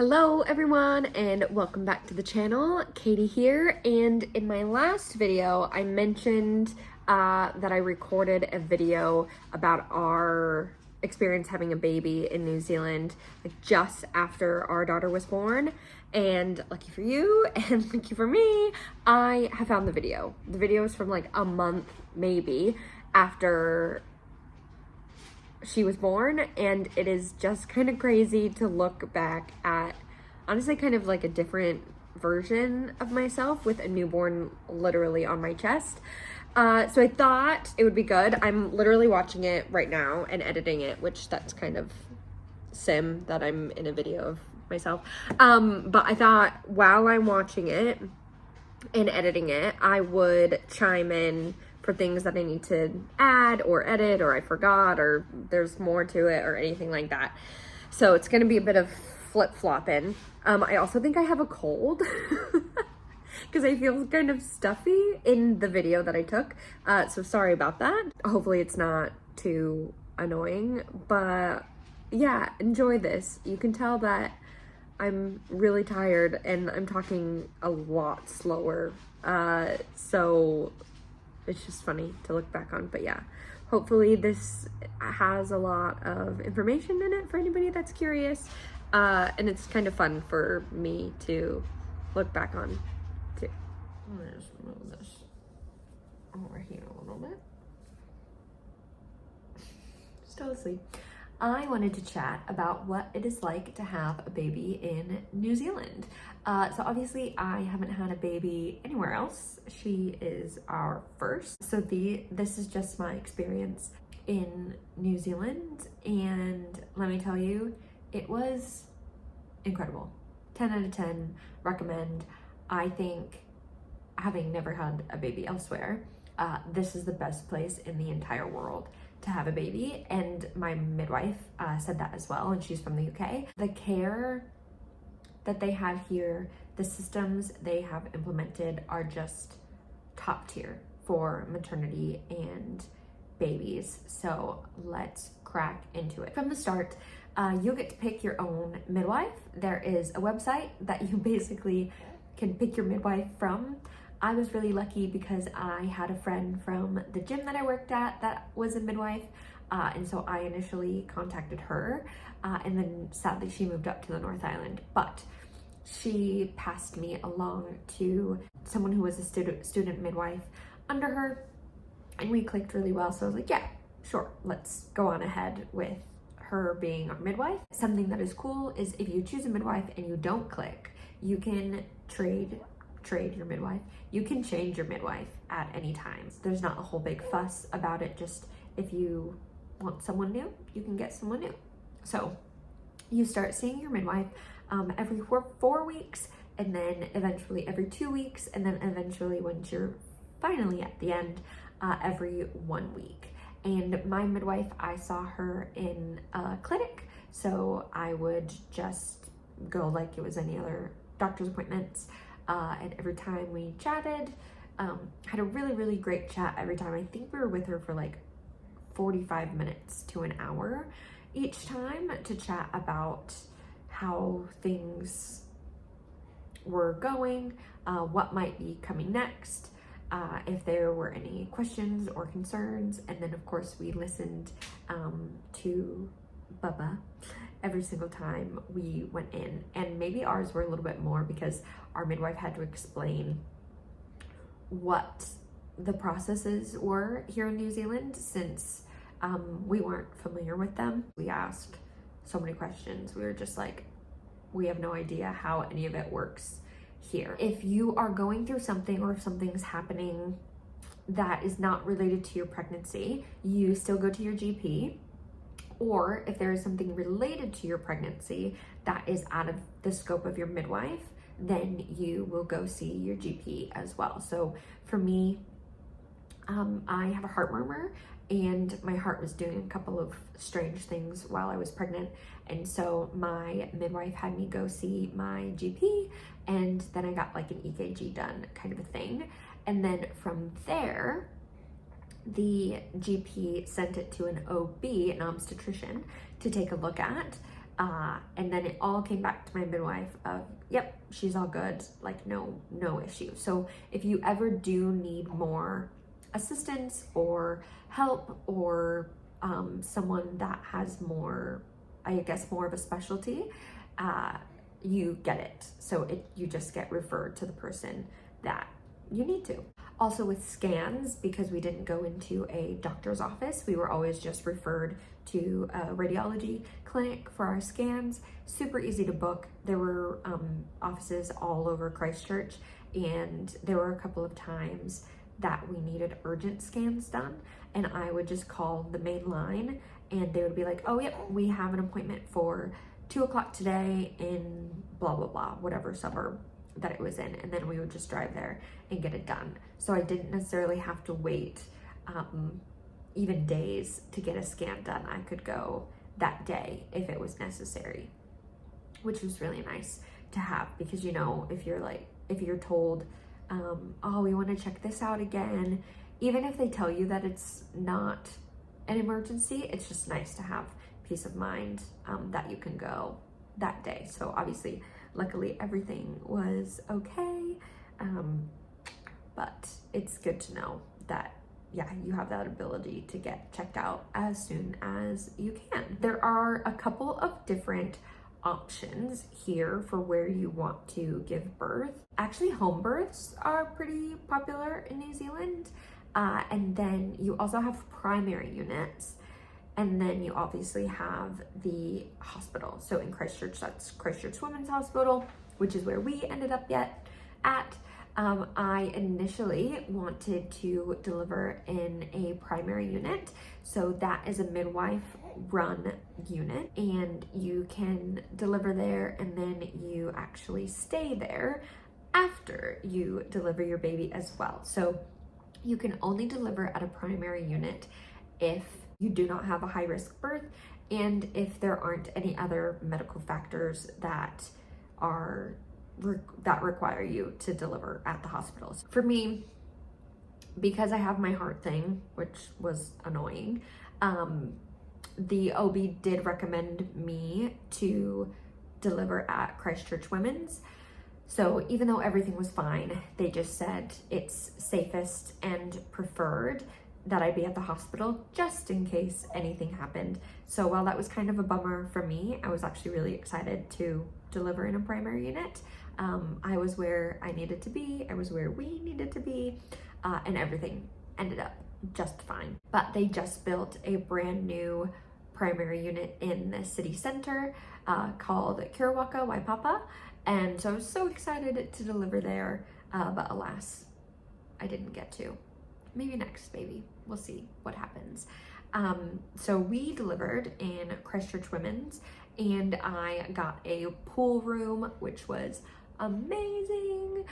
Hello everyone and welcome back to the channel. Katie here, and in my last video I mentioned that I recorded a video about our experience having a baby in New Zealand like just after our daughter was born, and lucky for you and lucky for me, I have found the video. The video is from like a month maybe after she was born, and it is just kind of crazy to look back at, honestly, kind of like a different version of myself with a newborn literally on my chest. So I thought it would be good. I'm literally watching it right now and editing it, which that's kind of sim that I'm in a video of myself. But I thought while I'm watching it and editing it, I would chime in for things that I need to add or edit, or I forgot, or there's more to it, or anything like that. So it's gonna be a bit of flip-flopping. I also think I have a cold because I feel kind of stuffy in the video that I took. So sorry about that. Hopefully it's not too annoying, but yeah, enjoy this. You can tell that I'm really tired and I'm talking a lot slower. So it's just funny to look back on, but yeah, hopefully this has a lot of information in it for anybody that's curious, and it's kind of fun for me to look back on too. I'm gonna just move this over here a little bit. Still asleep. I wanted to chat about what it is like to have a baby in New Zealand. So obviously I haven't had a baby anywhere else. She is our first. So this is just my experience in New Zealand. And let me tell you, it was incredible. 10 out of 10, recommend. I think, having never had a baby elsewhere, this is the best place in the entire world to have a baby, and my midwife said that as well, and she's from the UK. The care that they have here, the systems they have implemented are just top tier for maternity and babies. So let's crack into it. From the start, you'll get to pick your own midwife. There is a website that you basically can pick your midwife from. I was really lucky because I had a friend from the gym that I worked at that was a midwife, and so I initially contacted her, and then sadly she moved up to the North Island, but she passed me along to someone who was a student midwife under her, and we clicked really well. So I was like, yeah, sure, let's go on ahead with her being our midwife. Something that is cool is if you choose a midwife and you don't click, you can trade your midwife. You can change your midwife at any time. There's not a whole big fuss about it. Just if you want someone new, you can get someone new. So you start seeing your midwife every 4 weeks, and then eventually every 2 weeks, and then eventually once you're finally at the end, every 1 week. And my midwife, I saw her in a clinic, so I would just go like it was any other doctor's appointments. And every time we chatted, had a really great chat every time. I think we were with her for like 45 minutes to an hour each time to chat about how things were going, what might be coming next, if there were any questions or concerns. And then of course we listened to Bubba every single time we went in, and maybe ours were a little bit more because our midwife had to explain what the processes were here in New Zealand, since we weren't familiar with them. We asked so many questions. We were just like, we have no idea how any of it works here. If you are going through something, or if something's happening that is not related to your pregnancy, you still go to your GP. Or if there is something related to your pregnancy that is out of the scope of your midwife, then you will go see your GP as well. So for me, I have a heart murmur, and my heart was doing a couple of strange things while I was pregnant. And so my midwife had me go see my GP, and then I got like an EKG done, kind of a thing. And then from there, the GP sent it to an OB, an obstetrician, to take a look at. And then it all came back to my midwife of, yep, she's all good, like no issue. So if you ever do need more assistance or help, or someone that has more, I guess, more of a specialty, you get it. So you just get referred to the person that you need to. Also with scans, because we didn't go into a doctor's office, we were always just referred to a radiology clinic for our scans. Super easy to book. There were offices all over Christchurch, and there were a couple of times that we needed urgent scans done, and I would just call the main line and they would be like, oh yep, we have an appointment for 2 o'clock today in blah blah blah, whatever suburb that it was in, and then we would just drive there and get it done. So I didn't necessarily have to wait even days to get a scan done. I could go that day if it was necessary, which was really nice to have, because you know, if you're told oh, we want to check this out again, even if they tell you that it's not an emergency, it's just nice to have peace of mind that you can go that day. So obviously, luckily everything was okay, but it's good to know that, yeah, you have that ability to get checked out as soon as you can. There are a couple of different options here for where you want to give birth. Actually, home births are pretty popular in New Zealand, and then you also have primary units, and then you obviously have the hospital. So in Christchurch, that's Christchurch Women's Hospital, which is where we ended up at. I initially wanted to deliver in a primary unit. So that is a midwife run unit, and you can deliver there and then you actually stay there after you deliver your baby as well. So you can only deliver at a primary unit if you do not have a high risk birth, and if there aren't any other medical factors that require you to deliver at the hospitals. For me, because I have my heart thing, which was annoying, the OB did recommend me to deliver at Christchurch Women's. So even though everything was fine, they just said it's safest and preferred that I be at the hospital just in case anything happened. So while that was kind of a bummer for me, I was actually really excited to deliver in a primary unit. I was where I needed to be, I was where we needed to be, and everything ended up just fine. But they just built a brand new primary unit in the city center called Kirawaka Waipapa, and so I was so excited to deliver there, but alas, I didn't get to. Maybe next, maybe. We'll see what happens. So we delivered in Christchurch Women's, and I got a pool room, which was amazing.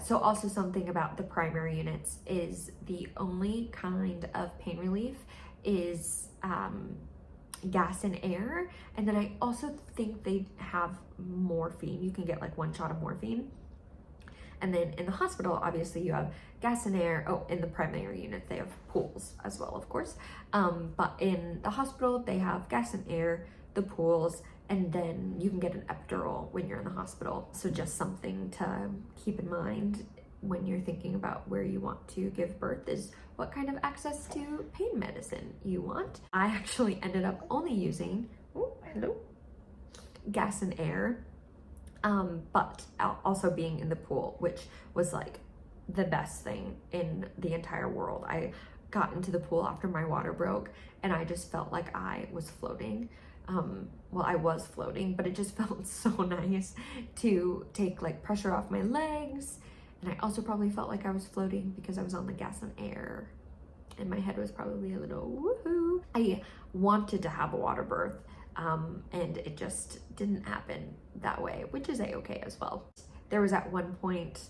So also something about the primary units is the only kind of pain relief is gas and air. And then I also think they have morphine. You can get like 1 shot of morphine. And then in the hospital, obviously you have gas and air. Oh, in the primary unit, they have pools as well, of course. But in the hospital, they have gas and air, the pools, and then you can get an epidural when you're in the hospital. So just something to keep in mind when you're thinking about where you want to give birth is what kind of access to pain medicine you want. I actually ended up only using, gas and air, but also being in the pool, which was like the best thing in the entire world. I got into the pool after my water broke, and I just felt like I was floating. Well, I was floating, but it just felt so nice to take like pressure off my legs. And I also probably felt like I was floating because I was on the gas and air, and my head was probably a little woohoo. I wanted to have a water birth, and it just didn't happen that way, which is a-okay as well. There was at one point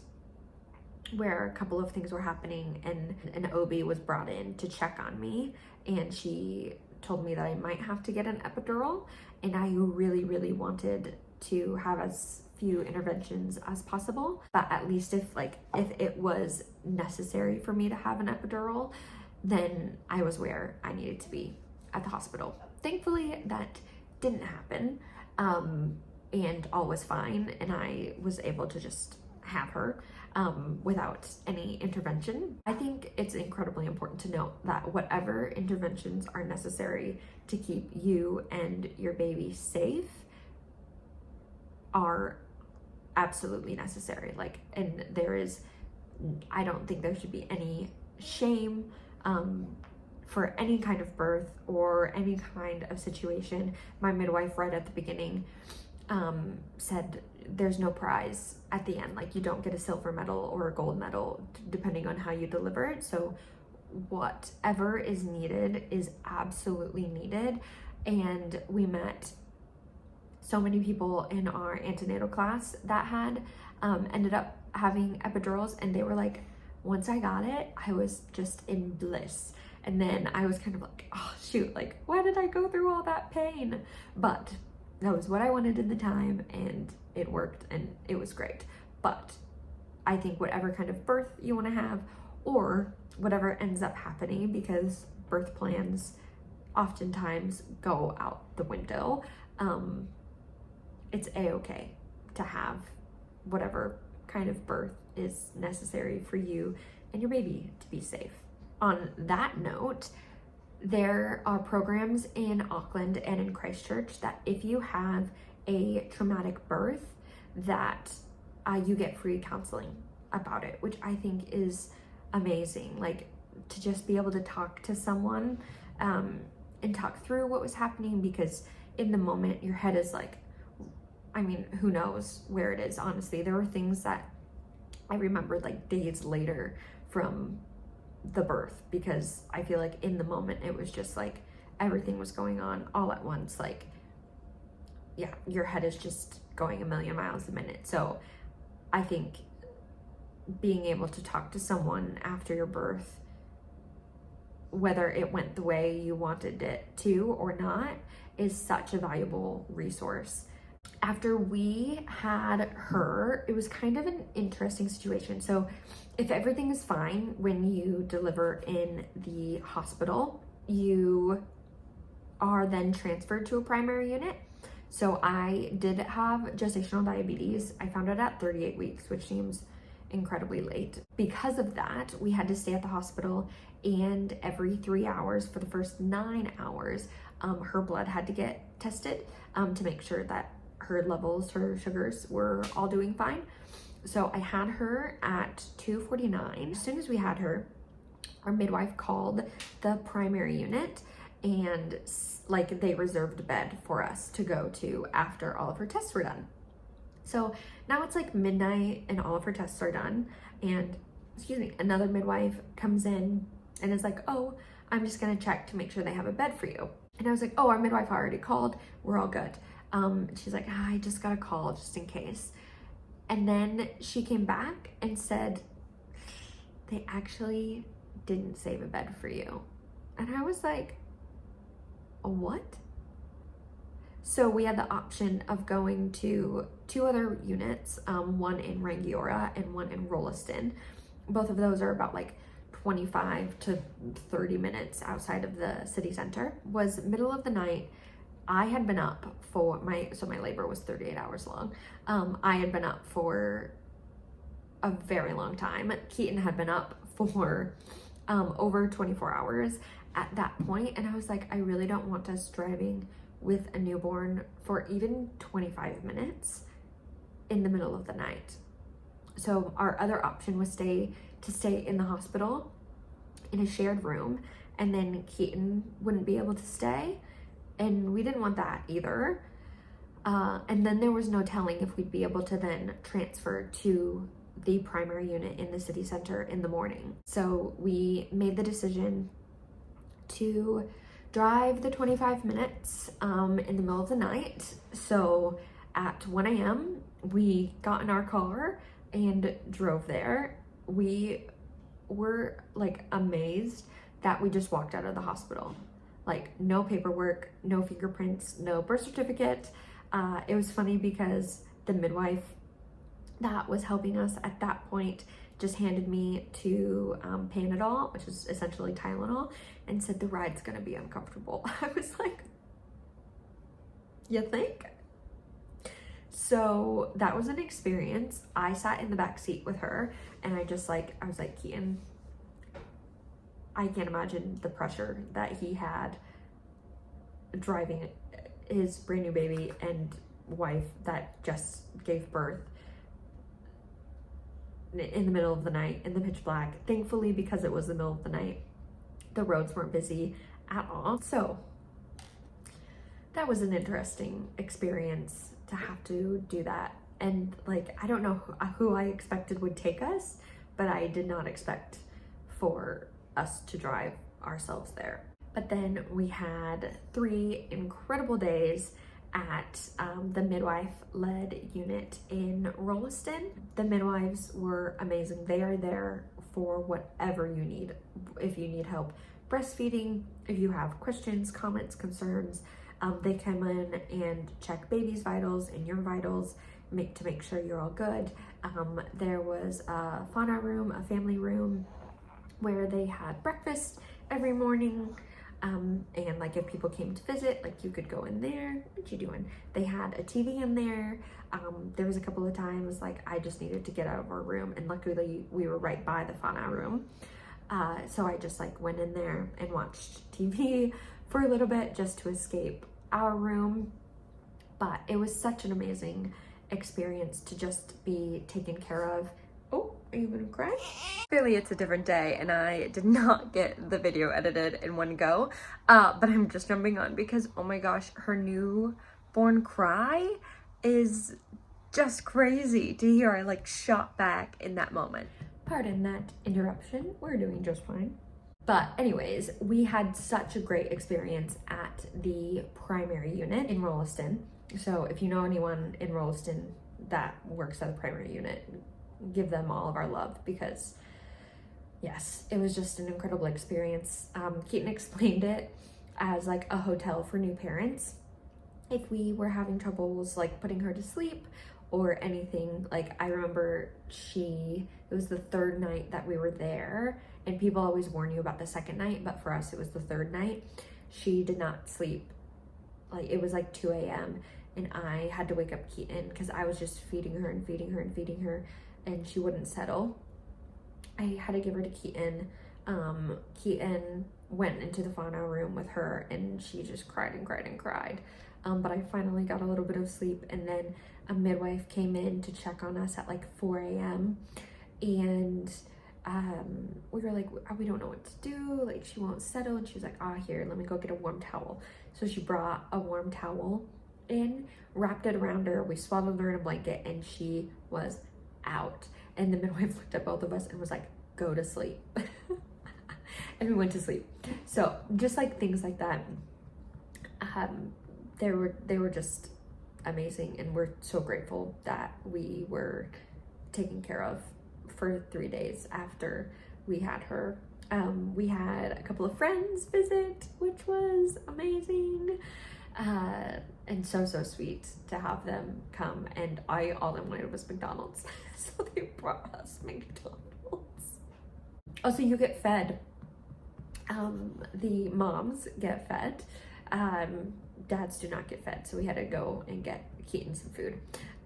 where a couple of things were happening, and an OB was brought in to check on me, and she told me that I might have to get an epidural, and I really, really wanted to have as few interventions as possible. But at least if it was necessary for me to have an epidural, then I was where I needed to be at the hospital. Thankfully, that didn't happen. and all was fine, and I was able to just have her without any intervention. I think it's incredibly important to note that whatever interventions are necessary to keep you and your baby safe are absolutely necessary. Like, and I don't think there should be any shame for any kind of birth or any kind of situation. My midwife right at the beginning said there's no prize at the end. Like, you don't get a silver medal or a gold medal depending on how you deliver it. So whatever is needed is absolutely needed. And we met so many people in our antenatal class that had ended up having epidurals, and they were like, once I got it, I was just in bliss. And then I was kind of like, oh shoot, like, why did I go through all that pain? But that was what I wanted in the time, and it worked, and it was great. But I think whatever kind of birth you want to have, or whatever ends up happening, because birth plans oftentimes go out the window, it's a-okay to have whatever kind of birth is necessary for you and your baby to be safe. On that note, there are programs in Auckland and in Christchurch that if you have a traumatic birth, that you get free counseling about it, which I think is amazing. Like, to just be able to talk to someone and talk through what was happening, because in the moment your head is like, I mean, who knows where it is, honestly. There were things that I remembered like days later from the birth, because I feel like in the moment it was just like everything was going on all at once. Like, yeah, your head is just going a million miles a minute. So I think being able to talk to someone after your birth, whether it went the way you wanted it to or not, is such a valuable resource. After we had her, it was kind of an interesting situation. So if everything is fine when you deliver in the hospital, you are then transferred to a primary unit. So I did have gestational diabetes. I found it at 38 weeks, which seems incredibly late. Because of that, we had to stay at the hospital, and every 3 hours for the first 9 hours, her blood had to get tested to make sure that her levels, her sugars were all doing fine. So I had her at 2:49. As soon as we had her, our midwife called the primary unit, and like they reserved a bed for us to go to after all of her tests were done. So now it's like midnight and all of her tests are done, and another midwife comes in and is like, oh, I'm just gonna check to make sure they have a bed for you. And I was like, oh, our midwife already called, we're all good. She's like, I just got a call just in case. And then she came back and said, they actually didn't save a bed for you. And I was like, what? So we had the option of going to 2 other units, one in Rangiora and one in Rolliston. Both of those are about like 25 to 30 minutes outside of the city center. Was middle of the night. I had been up for my labor was 38 hours long. I had been up for a very long time. Keaton had been up for over 24 hours at that point. And I was like, I really don't want us driving with a newborn for even 25 minutes in the middle of the night. So our other option was to stay in the hospital in a shared room, and then Keaton wouldn't be able to stay. And we didn't want that either. And then there was no telling if we'd be able to then transfer to the primary unit in the city center in the morning. So we made the decision to drive the 25 minutes in the middle of the night. So at 1 a.m., we got in our car and drove there. We were like amazed that we just walked out of the hospital. Like, no paperwork, no fingerprints, no birth certificate. It was funny because the midwife that was helping us at that point just handed me to Panadol, which is essentially Tylenol, and said the ride's gonna be uncomfortable. I was like, you think? So that was an experience. I sat in the back seat with her, and I was like, Keaton, I can't imagine the pressure that he had driving his brand new baby and wife that just gave birth in the middle of the night in the pitch black. Thankfully, because it was the middle of the night, the roads weren't busy at all. So that was an interesting experience to have to do that. And like, I don't know who I expected would take us, but I did not expect for us to drive ourselves there. But then we had 3 incredible days at the midwife-led unit in Rolliston. The midwives were amazing. They are there for whatever you need. If you need help breastfeeding, if you have questions, comments, concerns, they come in and check baby's vitals and your vitals to make sure you're all good. There was a fauna room, a family room, where they had breakfast every morning. And like if people came to visit, like you could go in there. What you doing? They had a TV in there. There was a couple of times like I just needed to get out of our room, and luckily we were right by the fauna room. So I just like went in there and watched TV for a little bit just to escape our room. But it was such an amazing experience to just be taken care of. Oh, are you gonna cry? Clearly it's a different day and I did not get the video edited in one go, but I'm just jumping on because, oh my gosh, her newborn cry is just crazy to hear. I like shot back in that moment. Pardon that interruption, we're doing just fine. But anyways, we had such a great experience at the primary unit in Rolliston. So if you know anyone in Rolliston that works at a primary unit, give them all of our love, because yes, it was just an incredible experience. Keaton explained it as like a hotel for new parents. If we were having troubles like putting her to sleep or anything, like I remember it was the 3rd night that we were there, and people always warn you about the 2nd night, but for us it was the 3rd night. She did not sleep. Like it was like 2 a.m. and I had to wake up Keaton because I was just feeding her and feeding her and feeding her, and she wouldn't settle. I had to give her to Keaton. Keaton went into the fauna room with her and she just cried and cried and cried. But I finally got a little bit of sleep, and then a midwife came in to check on us at like 4 a.m. and we were like, we don't know what to do, like she won't settle, and she was like, here, let me go get a warm towel. So she brought a warm towel in, wrapped it around her, we swaddled her in a blanket, and she was out. And the midwife looked at both of us and was like, go to sleep. And we went to sleep. So just like things like that, they were just amazing, and we're so grateful that we were taken care of for 3 days after we had her. We had a couple of friends visit, which was amazing. And so sweet to have them come, and all I wanted was McDonald's. So they brought us McDonald's. Oh, so you get fed. The moms get fed. Dads do not get fed, so we had to go and get Keaton some food.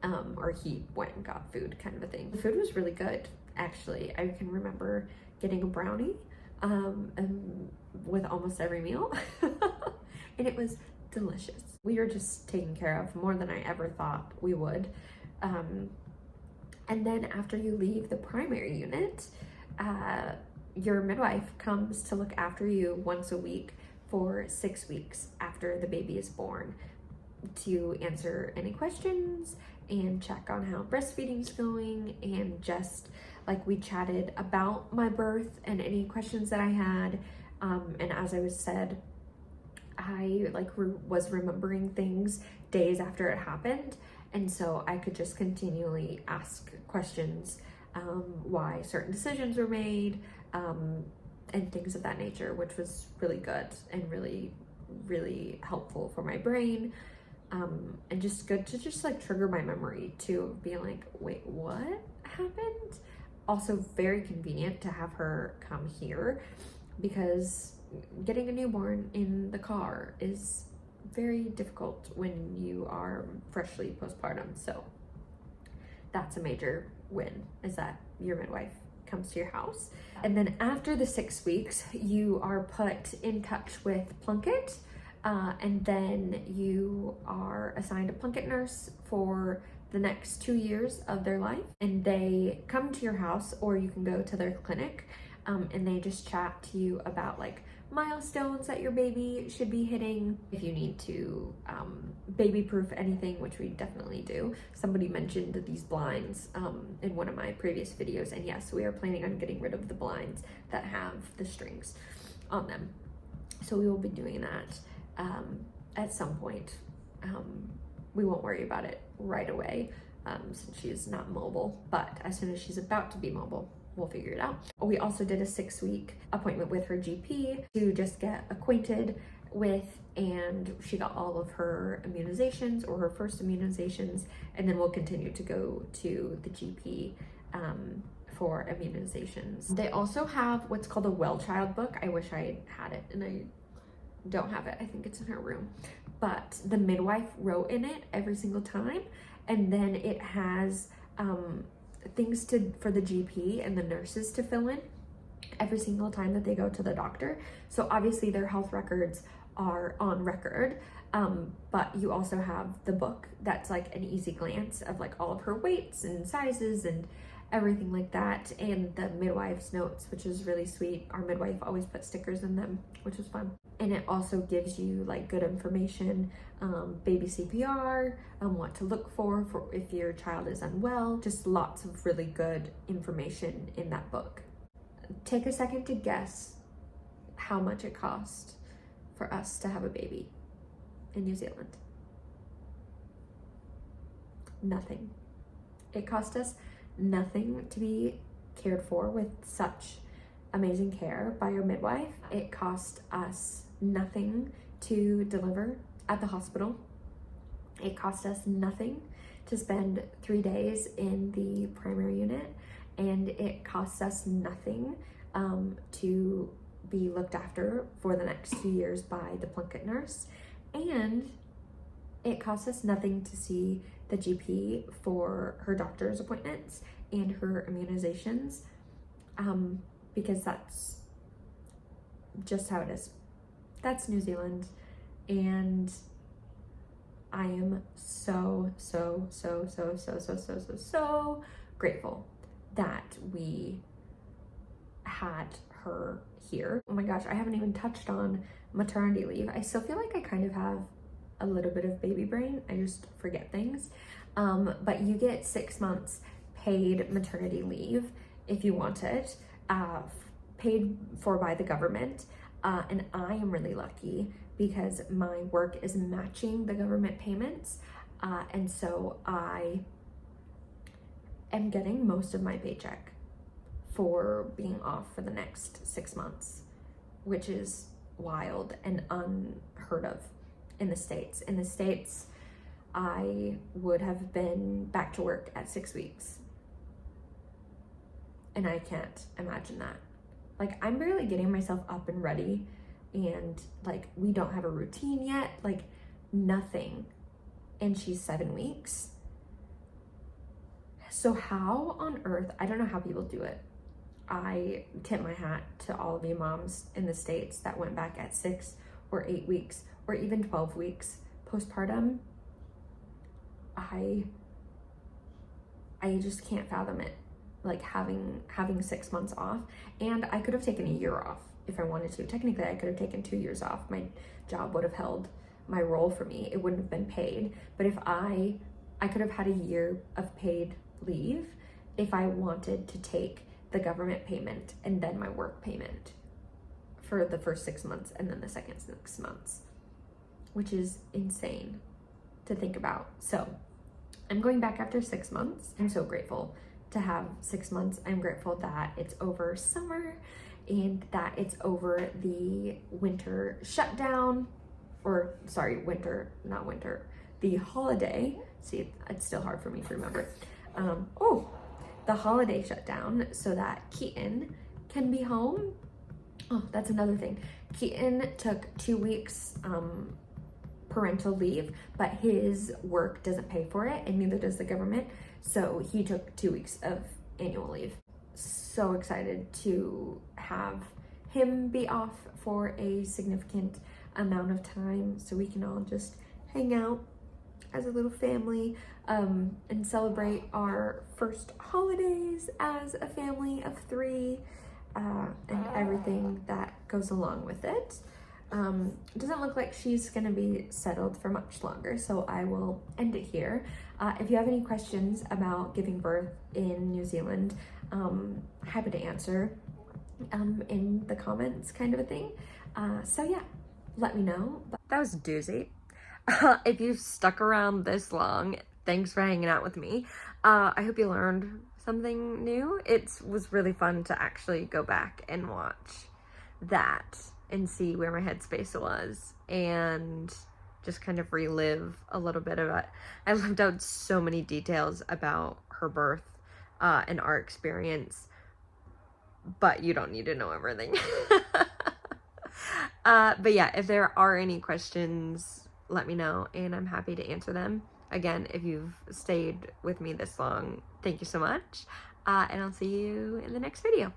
Or he went and got food, kind of a thing. The food was really good, actually. I can remember getting a brownie with almost every meal. And it was delicious. We were just taken care of more than I ever thought we would. And then after you leave the primary unit, your midwife comes to look after you once a week for 6 weeks after the baby is born, to answer any questions and check on how breastfeeding's going, and just like we chatted about my birth and any questions that I had. And as I said, I was remembering things days after it happened, and so I could just continually ask questions, why certain decisions were made, and things of that nature, which was really good and really, really helpful for my brain, and just good to just like trigger my memory to being like, wait, what happened? Also very convenient to have her come here, because getting a newborn in the car is very difficult when you are freshly postpartum. So that's a major win, is that your midwife comes to your house. And then after the 6 weeks, you are put in touch with Plunkett, and then you are assigned a Plunkett nurse for the next 2 years of their life. And they come to your house, or you can go to their clinic, and they just chat to you about like milestones that your baby should be hitting, if you need to baby proof anything, which we definitely do. Somebody mentioned these blinds in one of my previous videos, and yes, we are planning on getting rid of the blinds that have the strings on them, so we will be doing that at some point. We won't worry about it right away since she is not mobile, but as soon as she's about to be mobile, we'll figure it out. We also did a 6-week appointment with her GP to just get acquainted with, and she got all of her immunizations, or her first immunizations, and then we'll continue to go to the GP for immunizations. They also have what's called a well child book. I wish I had it, and I don't have it. I think it's in her room, but the midwife wrote in it every single time, and then it has things for the GP and the nurses to fill in every single time that they go to the doctor. So obviously their health records are on record, but you also have the book that's like an easy glance of like all of her weights and sizes and everything like that, and the midwife's notes, which is really sweet. Our midwife always put stickers in them, which was fun. And it also gives you like good information, baby CPR, what to look for if your child is unwell, just lots of really good information in that book. Take a second to guess how much it cost for us to have a baby in New Zealand. Nothing. It cost us nothing to be cared for with such amazing care by our midwife. It cost us nothing to deliver at the hospital. It cost us nothing to spend 3 days in the primary unit, and it costs us nothing to be looked after for the next 2 years by the Plunkett nurse, and it costs us nothing to see the GP for her doctor's appointments and her immunizations, because that's just how it is. That's New Zealand, and I am so grateful that we had her here. Oh my gosh, I haven't even touched on maternity leave. I still feel like I kind of have a little bit of baby brain. I just forget things. But you get 6 months paid maternity leave if you want it, paid for by the government. And I am really lucky because my work is matching the government payments. And so I am getting most of my paycheck for being off for the next 6 months, which is wild and unheard of in the States. In the States, I would have been back to work at 6 weeks. And I can't imagine that. Like, I'm barely getting myself up and ready, and like, we don't have a routine yet, like nothing. And she's 7 weeks. So how on earth, I don't know how people do it. I tip my hat to all of you moms in the States that went back at 6 or 8 weeks or even 12 weeks postpartum. I just can't fathom it, like having 6 months off. And I could have taken a year off if I wanted to. Technically, I could have taken 2 years off. My job would have held my role for me. It wouldn't have been paid. But if I could have had a year of paid leave if I wanted to take the government payment and then my work payment for the first 6 months and then the second 6 months, which is insane to think about. So I'm going back after 6 months. I'm so grateful to have 6 months. I'm grateful that it's over summer and that it's over the winter shutdown, or sorry, winter, not winter, the holiday. See, it's still hard for me to remember. The holiday shutdown, so that Keaton can be home. Oh, that's another thing. Keaton took 2 weeks parental leave, but his work doesn't pay for it, and neither does the government. So he took 2 weeks of annual leave. So excited to have him be off for a significant amount of time so we can all just hang out as a little family and celebrate our first holidays as a family of 3 and everything that goes along with it. It doesn't look like she's gonna be settled for much longer, so I will end it here. If you have any questions about giving birth in New Zealand, happy to answer in the comments, kind of a thing. So yeah, let me know. That was a doozy. If you've stuck around this long, thanks for hanging out with me. I hope you learned something new. It was really fun to actually go back and watch that and see where my headspace was and just kind of relive a little bit of it. I left out so many details about her birth and our experience, but you don't need to know everything. But yeah, if there are any questions, let me know and I'm happy to answer them. Again, if you've stayed with me this long, thank you so much. And I'll see you in the next video.